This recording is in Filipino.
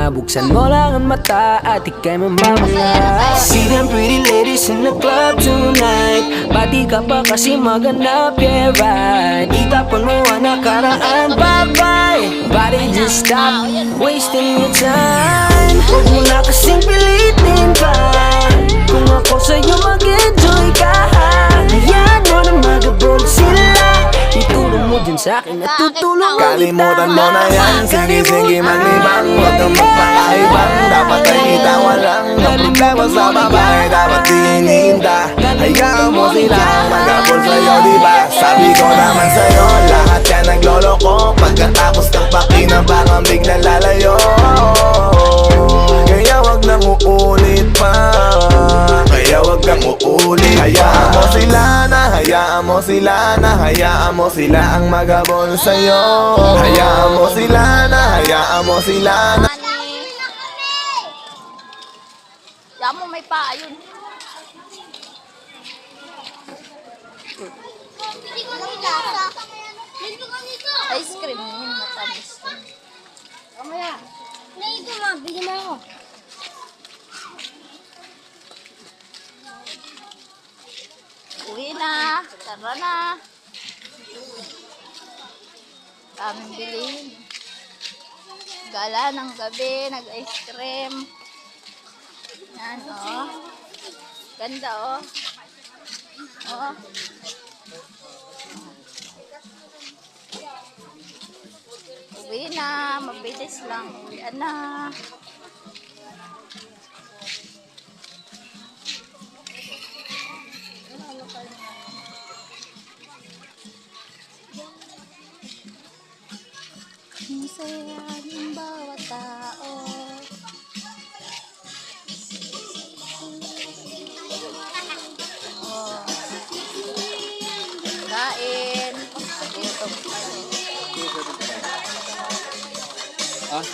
Buksan mo lang ang mata at ika'y mamamala. See them pretty ladies in the club tonight. Pati ka pa kasi maganap, yeah right. Itapon mo ang nakaraan, bye-bye. Body just stop wasting your time. Huwag mo na kasing pilitin pa. Kung ako sa'yo mag-enjoy ka, hayaan mo na magabol sila. Ituro mo din sa'kin at tutulong ang Kalimutan mo na yan, sige maglibang. Huwag kang magpakaibang, dapat ay itawa lang. Ang problema sa babae, dapat hinihinda. Hayaan mo sila magabol sa'yo, diba? Sabi ko naman sa'yo, lahat yan nagloloko. Pagkatapos ng pakinabangan, biglang lalayo. Kaya wag nang uulit pa, kaya wag kang uulit. Hayaan mo sila na, hayaan mo sila na, hayaan mo sila ang magabol sa'yo. Hayaan mo sila na, hayaan mo sila na. Diyan mo may paa yun. Ice cream yun, matamis. Mamaya. Na ito ma, bigyan mo ako. Uwi na. Tara na. Daming bilhin. Gala ng gabi, nag-ice cream. Yan, oh. Ganda, oh. Oh. Uwi na. Mabilis lang. Uwi na. Masaya ng bawat tao. Oh. Kain. Gutom kayo. Ah,